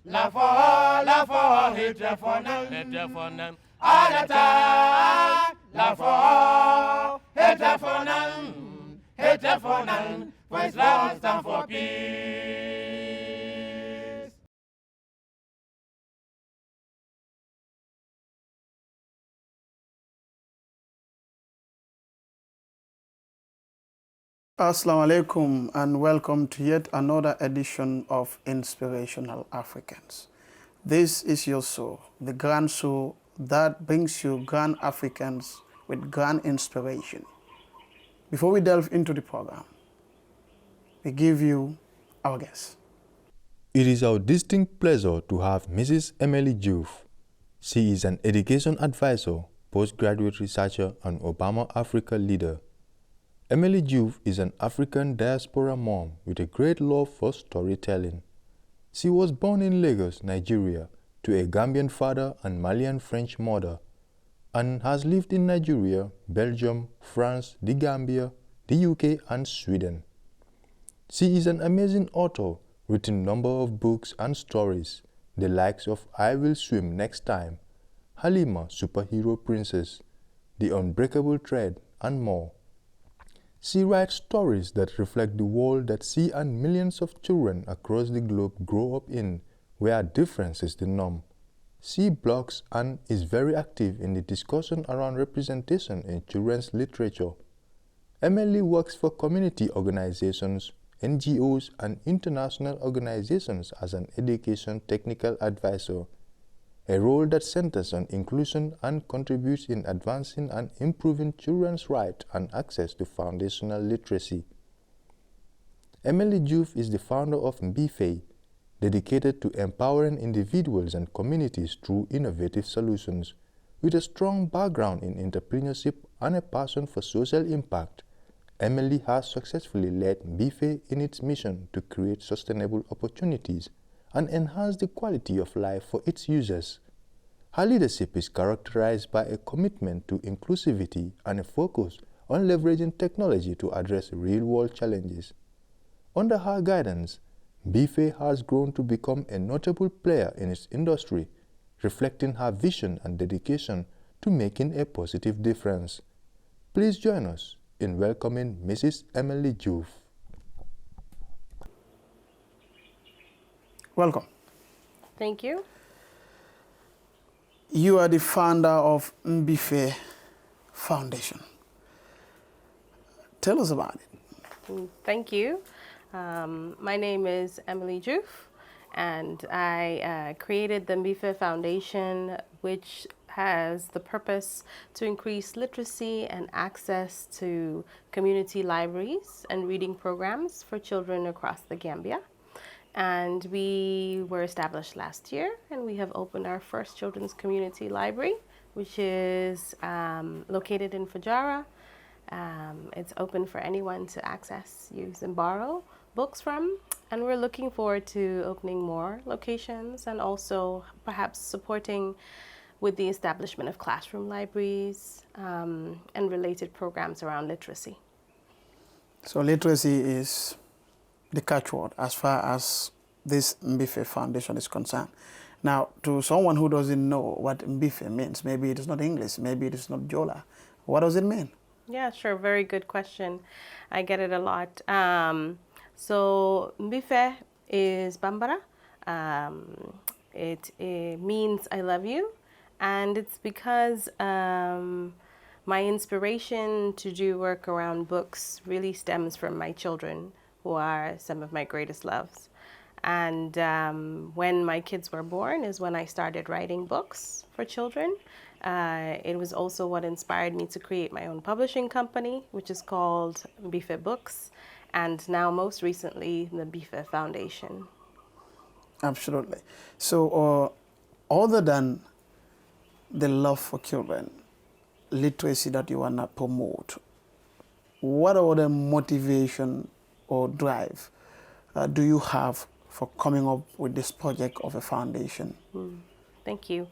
La for, hit for none. Anata, la for, hit for none. For Islam stand for peace. Assalamu alaikum and welcome to yet another edition of Inspirational Africans. This is your show, the grand show that brings you grand Africans with grand inspiration. Before we delve into the program, we give you our guest. It is our distinct pleasure to have Mrs. Emily Joof. She is an education advisor, postgraduate researcher, and Obama Africa leader. Emily Joof is an African diaspora mom with a great love for storytelling. She was born in Lagos, Nigeria, to a Gambian father and Malian French mother, and has lived in Nigeria, Belgium, France, the Gambia, the UK, and Sweden. She is an amazing author, written a number of books and stories, the likes of I Will Swim Next Time, Halima, Superhero Princess, The Unbreakable Thread, and more. She writes stories that reflect the world that she and millions of children across the globe grow up in, where difference is the norm. She blogs and is very active in the discussion around representation in children's literature. Emily works for community organizations, NGOs, and international organizations as an education technical advisor, a role that centers on inclusion and contributes in advancing and improving children's rights and access to foundational literacy. Emily Joof is the founder of MBFE, dedicated to empowering individuals and communities through innovative solutions. With a strong background in entrepreneurship and a passion for social impact, Emily has successfully led MBFE in its mission to create sustainable opportunities and enhance the quality of life for its users. Her leadership is characterized by a commitment to inclusivity and a focus on leveraging technology to address real-world challenges. Under her guidance, MBFE has grown to become a notable player in its industry, reflecting her vision and dedication to making a positive difference. Please join us in welcoming Mrs. Emily Joof. Welcome. Thank you. You are the founder of MBFE Foundation. Tell us about it. Thank you. My name is Emily Joof, and I created the MBFE Foundation, which has the purpose to increase literacy and access to community libraries and reading programs for children across the Gambia. And we were established last year, and we have opened our first children's community library, which is located in Fajara. It's open for anyone to access, use, and borrow books from. And we're looking forward to opening more locations and also perhaps supporting with the establishment of classroom libraries and related programs around literacy. So literacy is the catchword as far as this MBFE Foundation is concerned. Now, to someone who doesn't know what MBFE means, maybe it is not English, maybe it is not Jola, what does it mean? Yeah, sure. Very good question. I get it a lot. So MBFE is Bambara. It means I love you. And it's because my inspiration to do work around books really stems from my children, who are some of my greatest loves. And when my kids were born is when I started writing books for children. It was also what inspired me to create my own publishing company, which is called MBFE Books, and now most recently, the MBFE Foundation. Absolutely. So other than the love for children, literacy that you want to promote, what other motivation or drive do you have for coming up with this project of a foundation? Thank you.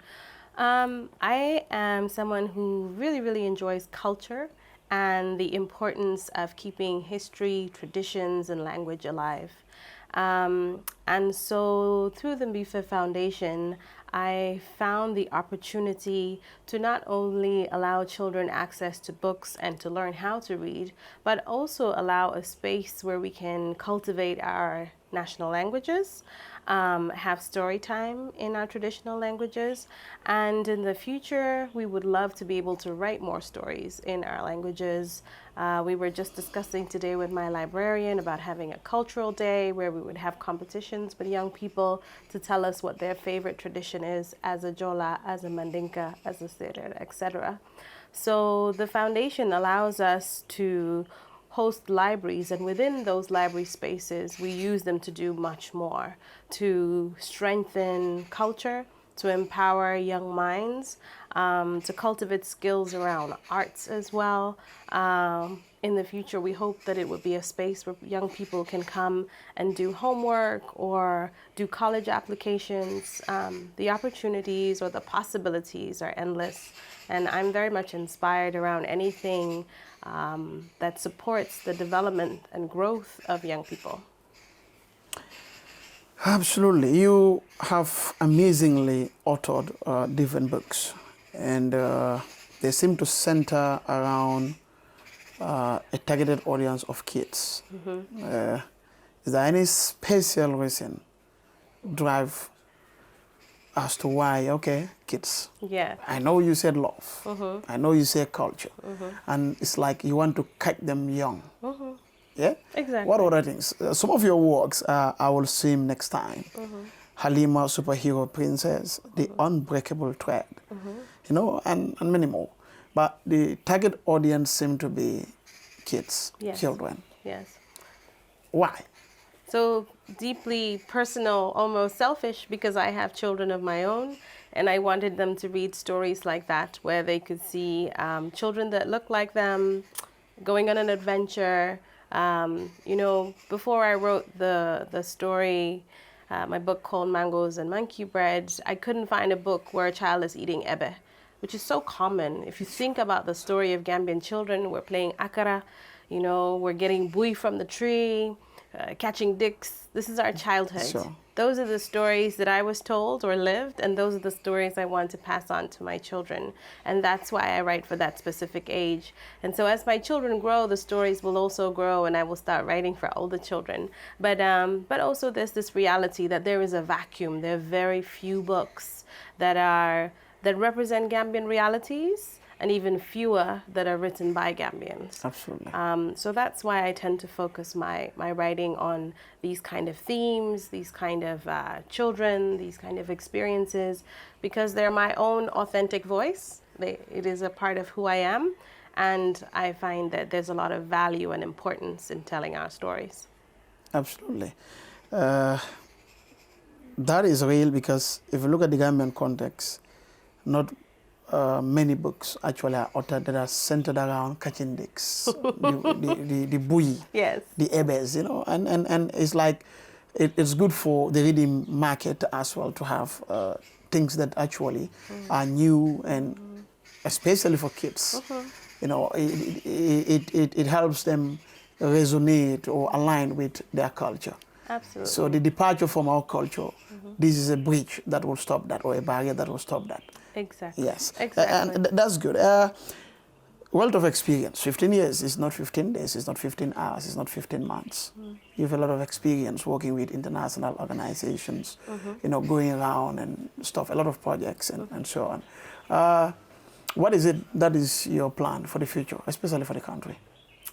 I am someone who really enjoys culture and the importance of keeping history, traditions, and language alive. And so through the Mbife Foundation, I found the opportunity to not only allow children access to books and to learn how to read, but also allow a space where we can cultivate our national languages, have story time in our traditional languages, and in the future, we would love to be able to write more stories in our languages. We were just discussing today with my librarian about having a cultural day where we would have competitions with young people to tell us what their favorite tradition is as a Jola, as a Mandinka, as a Serer, etc. So the foundation allows us to host libraries, and within those library spaces, we use them to do much more, to strengthen culture, to empower young minds, to cultivate skills around arts as well. In the future, we hope that it would be a space where young people can come and do homework or do college applications. The opportunities or the possibilities are endless. And I'm very much inspired around anything that supports the development and growth of young people. Absolutely. You have amazingly authored different books, and they seem to center around a targeted audience of kids. Is there any special reason, drive as to why, okay, kids? Yeah. I know you said love. I know you say culture. And it's like you want to catch them young. Yeah? Exactly. What other things? Some of your works I will see next time. Halima, Superhero Princess, The Unbreakable Thread, you know, and many more. But the target audience seem to be kids, Yes. children. Yes. Why? So deeply personal, almost selfish, because I have children of my own, and I wanted them to read stories like that, where they could see children that look like them, going on an adventure. You know, before I wrote the story, my book called Mangoes and Monkey Bread, I couldn't find a book where a child is eating ebe, which is so common. If you think about the story of Gambian children, we're playing akara, you know, we're getting bui from the tree, catching dicks. This is our childhood. Sure. Those are the stories that I was told or lived, and those are the stories I want to pass on to my children. And that's why I write for that specific age. And so as my children grow, the stories will also grow, and I will start writing for older children. But also there's this reality that there is a vacuum. There are very few books that represent Gambian realities, and even fewer that are written by Gambians. Absolutely. So that's why I tend to focus my writing on these kind of themes, these kind of children, these kind of experiences, because they're my own authentic voice. It is a part of who I am, and I find that there's a lot of value and importance in telling our stories. Absolutely. That is real, because if you look at the Gambian context, not many books actually are authored that are centered around catching dicks, the bui, Yes. the ebes, you know, and it's like it's good for the reading market as well to have things that actually are new, and especially for kids. You know, it helps them resonate or align with their culture. Absolutely. So the departure from our culture, this is a bridge that will stop that, or a barrier that will stop that. Exactly. Yes. Exactly. And that's good. Wealth of experience. 15 years is not 15 days, it's not 15 hours, it's not 15 months. You have a lot of experience working with international organizations, you know, going around and stuff, a lot of projects and so on. What is it that is your plan for the future, especially for the country,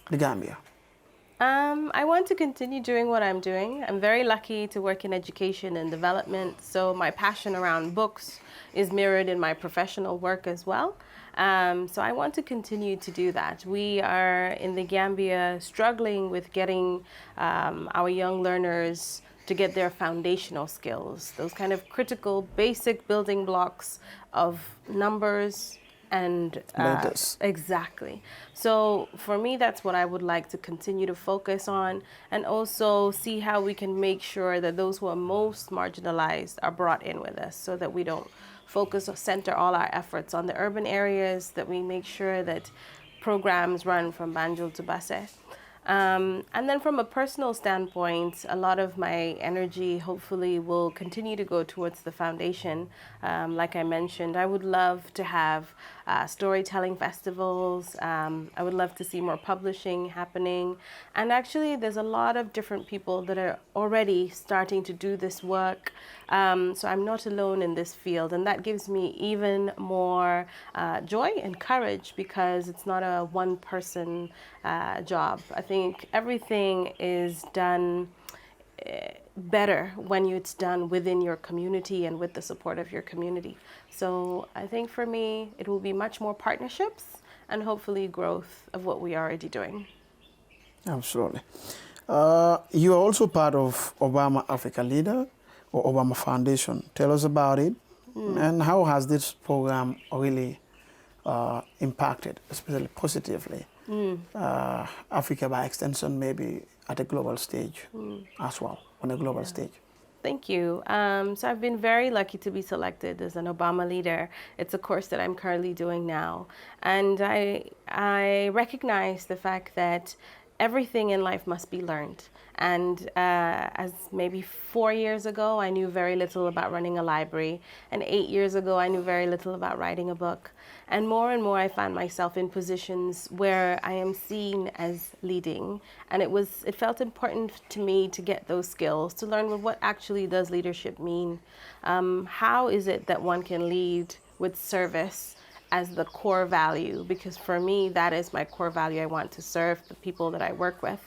the Gambia? I want to continue doing what I'm doing. I'm very lucky to work in education and development, so my passion around books is mirrored in my professional work as well. So I want to continue to do that. We are in the Gambia struggling with getting our young learners to get their foundational skills, those kind of critical, basic building blocks of numbers, and Letters. exactly. So for me, that's what I would like to continue to focus on, and also see how we can make sure that those who are most marginalized are brought in with us, so that we don't focus or center all our efforts on the urban areas, that we make sure that programs run from Banjul to Basse. And then from a personal standpoint, a lot of my energy hopefully will continue to go towards the foundation. Like I mentioned, I would love to have storytelling festivals. I would love to see more publishing happening. And actually, there's a lot of different people that are already starting to do this work. So I'm not alone in this field, and that gives me even more joy and courage, because it's not a one-person job. I think everything is done better when it's done within your community and with the support of your community. So I think for me, it will be much more partnerships and hopefully growth of what we are already doing. Absolutely. You are also part of Obama Africa Leader or Obama Foundation. Tell us about it, and how has this program really impacted, especially positively, Africa by extension, maybe at a global stage as well, on a global stage? Thank you. So I've been very lucky to be selected as an Obama leader. It's a course that I'm currently doing now. And I recognize the fact that everything in life must be learned. And as maybe 4 years ago, I knew very little about running a library. And 8 years ago, I knew very little about writing a book. And more, I found myself in positions where I am seen as leading. And it felt important to me to get those skills, to learn what actually does leadership mean. How is it that one can lead with service as the core value? Because for me, that is my core value. I want to serve the people that I work with.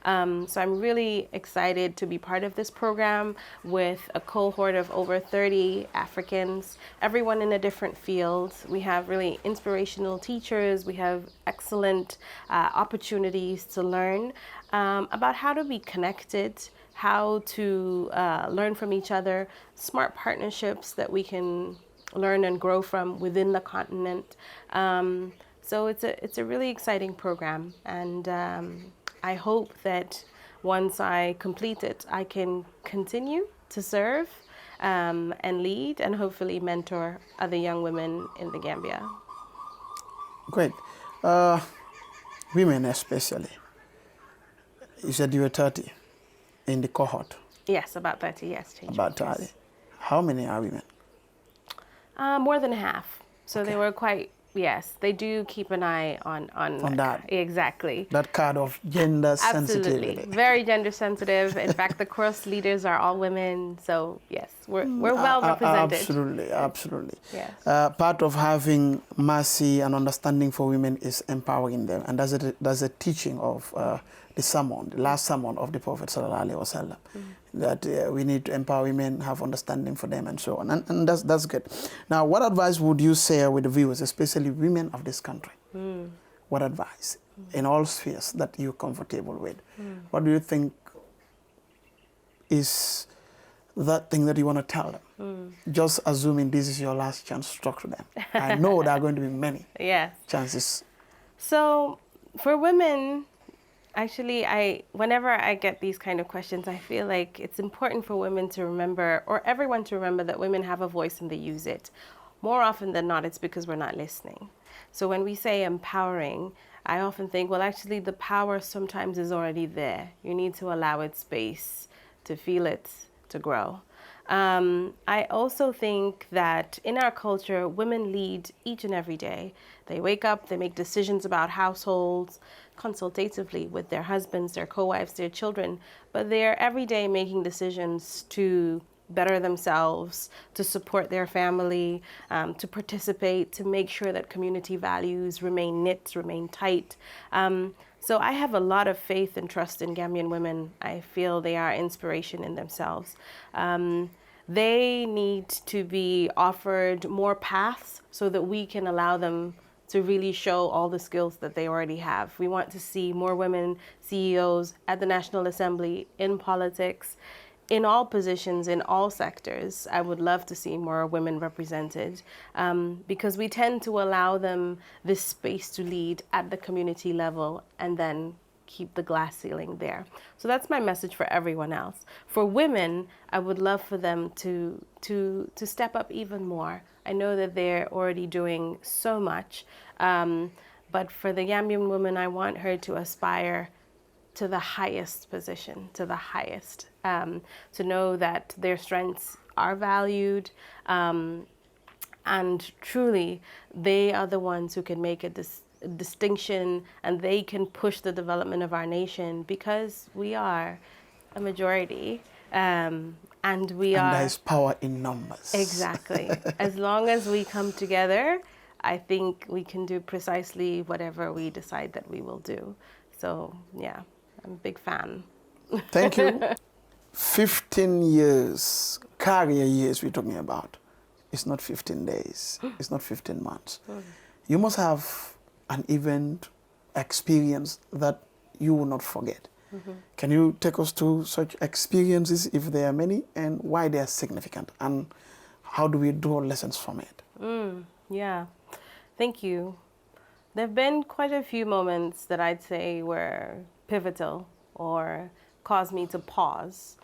So I'm really excited to be part of this program with a cohort of over 30 Africans, everyone in a different field. We have really inspirational teachers. We have excellent opportunities to learn about how to be connected, how to learn from each other, smart partnerships that we can learn and grow from within the continent. So it's a really exciting program, and I hope that once I complete it, I can continue to serve and lead and hopefully mentor other young women in the Gambia. Great. Women especially. You said you were 30 in the cohort. Yes, about 30, yes. About 30. How many are women? More than half. So Okay. they were quite, yes, they do keep an eye on that. Exactly. That kind of gender sensitivity. Absolutely. Very gender sensitive. In fact, the course leaders are all women. So yes, we're well represented. Absolutely. Yes. Part of having mercy and understanding for women is empowering them. And that's a teaching of the sermon, the last sermon of the Prophet ﷺ, that we need to empower women, have understanding for them, and so on. And that's good. Now, what advice would you share with the viewers, especially women of this country? What advice in all spheres that you're comfortable with? What do you think is that thing that you want to tell them? Just assuming this is your last chance to talk to them. I know there are going to be many chances. So for women, actually, whenever I get these kind of questions, I feel like it's important for women to remember, or everyone to remember, that women have a voice and they use it. More often than not, it's because we're not listening. So when we say empowering, I often think, well, actually, the power sometimes is already there. You need to allow it space to feel it, to grow. I also think that in our culture, women lead each and every day. They wake up, they make decisions about households, consultatively with their husbands, their co-wives, their children, but they're every day making decisions to better themselves, to support their family, to participate, to make sure that community values remain knit, remain tight. So I have a lot of faith and trust in Gambian women. I feel they are inspiration in themselves. They need to be offered more paths so that we can allow them to really show all the skills that they already have. We want to see more women CEOs at the National Assembly, in politics, in all positions, in all sectors. I would love to see more women represented because we tend to allow them this space to lead at the community level and then keep the glass ceiling there. So that's my message for everyone else. For women, I would love for them to step up even more. I know that they're already doing so much, but for the Gambian woman, I want her to aspire to the highest position, to the highest, to know that their strengths are valued, and truly they are the ones who can make a distinction, and they can push the development of our nation, because we are a majority, and we And are... there is power in numbers. Exactly. As long as we come together, I think we can do precisely whatever we decide that we will do. So, yeah, I'm a big fan. Thank you. 15 years, career years we're talking about. It's not 15 days. It's not 15 months. You must have an event experience that you will not forget. Can you take us to such experiences, if there are many, and why they are significant, and how do we draw lessons from it? Yeah, thank you. There have been quite a few moments that I'd say were pivotal or caused me to pause,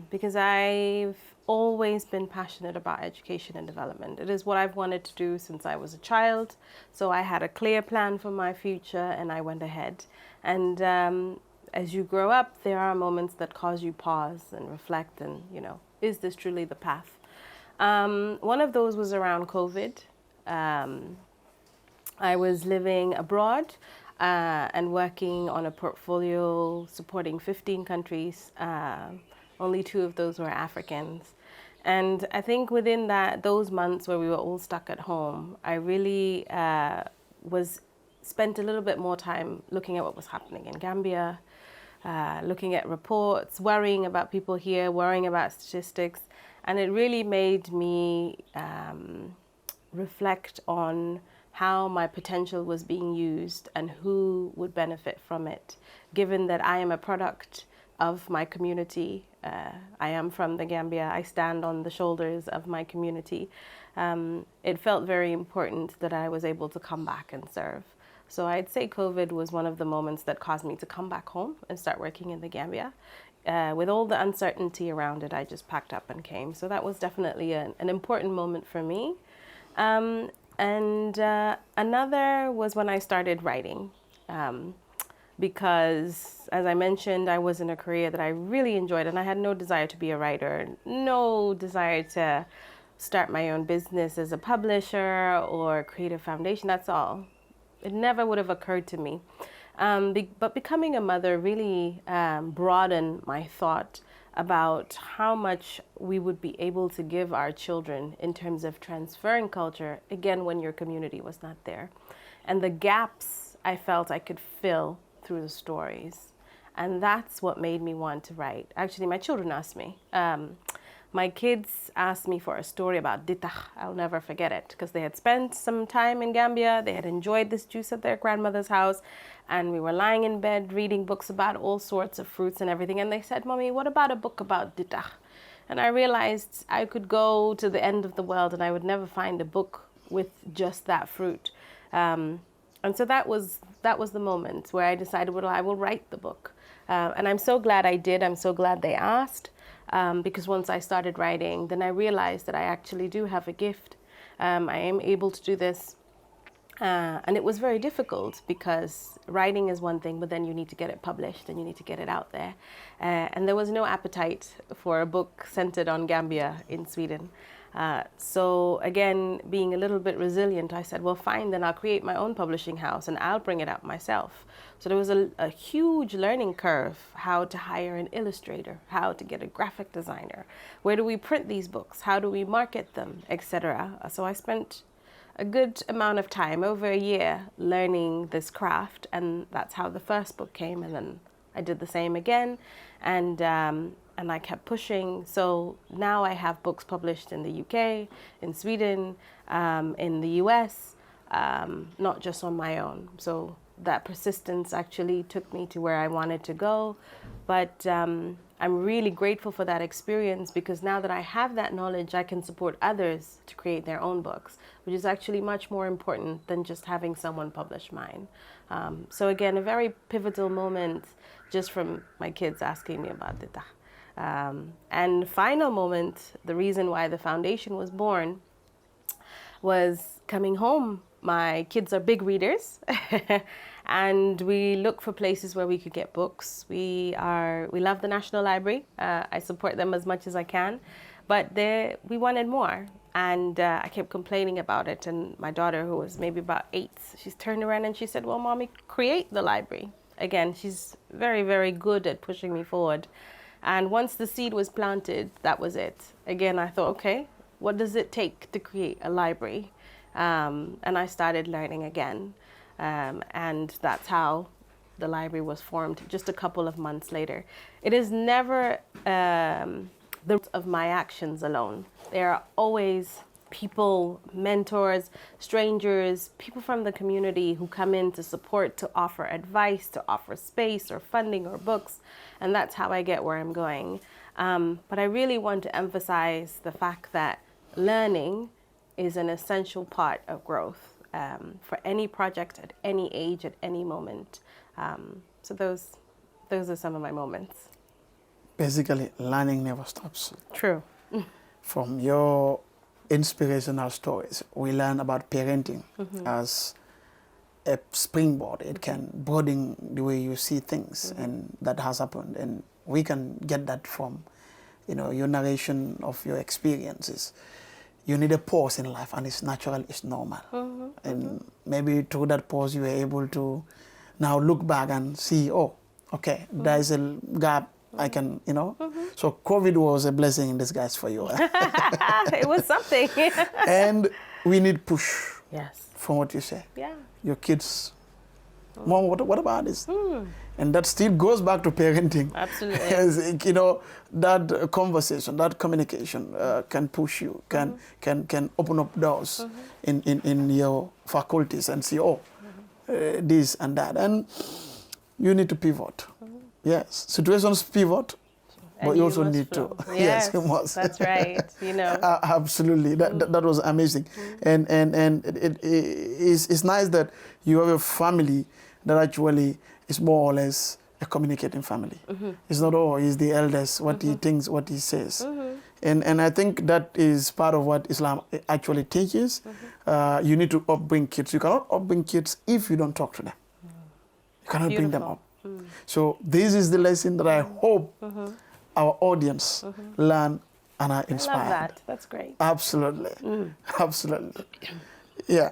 because I've always been passionate about education and development. It is what I've wanted to do since I was a child. So I had a clear plan for my future, and I went ahead. And as you grow up, there are moments that cause you pause and reflect, and, you know, is this truly the path? One of those was around COVID. I was living abroad and working on a portfolio supporting 15 countries. Only 2 of those were Africans. And I think within those months where we were all stuck at home, I really spent a little bit more time looking at what was happening in Gambia, looking at reports, worrying about people here, worrying about statistics. And it really made me reflect on how my potential was being used and who would benefit from it, given that I am a product of my community. I am from the Gambia. I stand on the shoulders of my community. It felt very important that I was able to come back and serve. So I'd say COVID was one of the moments that caused me to come back home and start working in the Gambia. With all the uncertainty around it, I just packed up and came. So that was definitely an important moment for me. Another was when I started writing. Because, as I mentioned, I was in a career that I really enjoyed, and I had no desire to be a writer, no desire to start my own business as a publisher or create a foundation. That's all. It never would have occurred to me. But becoming a mother really broadened my thought about how much we would be able to give our children in terms of transferring culture, again, when your community was not there. And the gaps I felt I could fill through the stories. And that's what made me want to write. Actually, my children asked me. My kids asked me for a story about ditah. I'll never forget it, because they had spent some time in Gambia. They had enjoyed this juice at their grandmother's house. And we were lying in bed reading books about all sorts of fruits and everything. And they said, "Mommy, what about a book about ditah?" And I realized I could go to the end of the world and I would never find a book with just that fruit. And so that was the moment where I decided, well, I will write the book. And I'm so glad I did. I'm so glad they asked, because once I started writing, then I realized that I actually do have a gift. I am able to do this. And it was very difficult, because writing is one thing, but then you need to get it published and you need to get it out there. And there was no appetite for a book centered on Gambia in Sweden. So again, being a little bit resilient, I said, well, fine, then I'll create my own publishing house and I'll bring it out myself. So there was a huge learning curve, how to hire an illustrator, how to get a graphic designer, where do we print these books, how do we market them, etc. So I spent a good amount of time, over a year, learning this craft, and that's how the first book came. And then I did the same again, and I kept pushing. So now I have books published in the UK, in Sweden, in the US, not just on my own. So that persistence actually took me to where I wanted to go. But I'm really grateful for that experience, because now that I have that knowledge, I can support others to create their own books, which is actually much more important than just having someone publish mine. So again, a very pivotal moment just from my kids asking me about it. And final moment, the reason why the foundation was born, was coming home. My kids are big readers and we look for places where we could get books. We love the National Library. I support them as much as I can, but we wanted more. And I kept complaining about it. And my daughter, who was maybe about 8, she's turned around and she said, well, Mommy, create the library. Again, she's very, very good at pushing me forward. And once the seed was planted, that was it. Again, I thought, okay, what does it take to create a library? And I started learning again. And that's how the library was formed just a couple of months later. It is never the result of my actions alone. There are always people, mentors, strangers, people from the community who come in to support, to offer advice, to offer space or funding or books. And that's how I get where I'm going. But I really want to emphasize the fact that learning is an essential part of growth for any project at any age, at any moment. So those are some of my moments. Basically, learning never stops. True. From your inspirational stories, we learn about parenting as a springboard. It can broaden the way you see things, and that has happened. And we can get that from, your narration of your experiences. You need a pause in life, and it's natural, it's normal. And maybe through that pause, you were able to now look back and see, oh, okay, there's a gap. I can, So COVID was a blessing in disguise for you. It was something. And we need push. Yes. From what you say. Yeah. Your kids. Mom, what about this? And that still goes back to parenting. Absolutely. As, that conversation, that communication can push you, can open up doors in your faculties and see, this and that. And you need to pivot. Yes, situations pivot, but you also need to. Yes, you must. That's right. Absolutely, that was amazing, and it's nice that you have a family that actually is more or less a communicating family. It's not he's the eldest, what he thinks, what he says, and I think that is part of what Islam actually teaches. You need to upbring kids. You cannot upbring kids if you don't talk to them. You cannot bring them up. So this is the lesson that I hope our audience learn and are inspired. I love that. That's great. Absolutely. Absolutely. Yeah.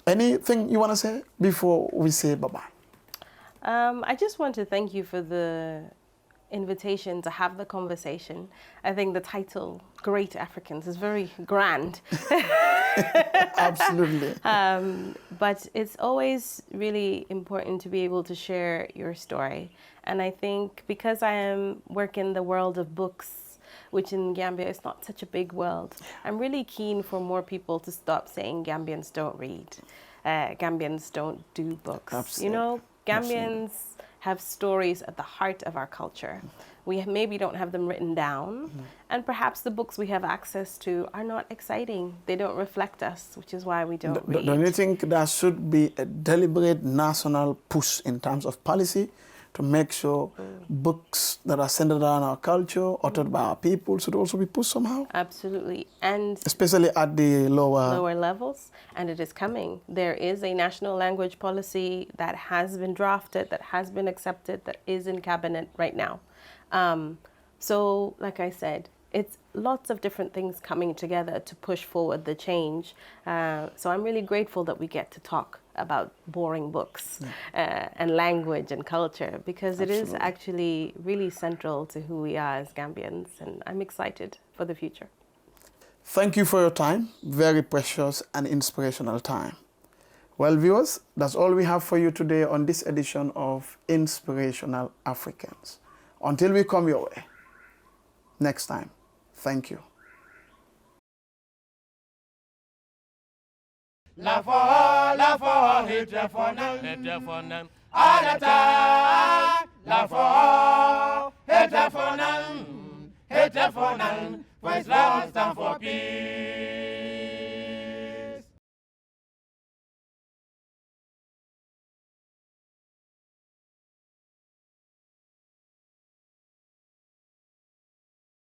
Anything you want to say before we say bye-bye? I just want to thank you for the invitation to have the conversation. I think the title, Great Africans, is very grand. Absolutely. But it's always really important to be able to share your story. And I think because I am working the world of books, which in Gambia is not such a big world, I'm really keen for more people to stop saying Gambians don't read, Gambians don't do books. Absolutely. Gambians have stories at the heart of our culture. We maybe don't have them written down, and perhaps the books we have access to are not exciting. They don't reflect us, which is why we don't read. Don't you think there should be a deliberate national push in terms of policy to make sure books that are centered around our culture, authored by our people, should also be pushed somehow? Absolutely. And especially at the lower levels, and it is coming. There is a national language policy that has been drafted, that has been accepted, that is in cabinet right now. So, like I said, it's lots of different things coming together to push forward the change. So I'm really grateful that we get to talk about boring books and language and culture, because it is actually really central to who we are as Gambians, and I'm excited for the future. Thank you for your time. Very precious and inspirational time. Well, viewers, that's all we have for you today on this edition of Inspirational Africans. Until we come your way next time, thank you. La for, hit your phone, all the time. La for, hit your phone, for Islam stand for peace.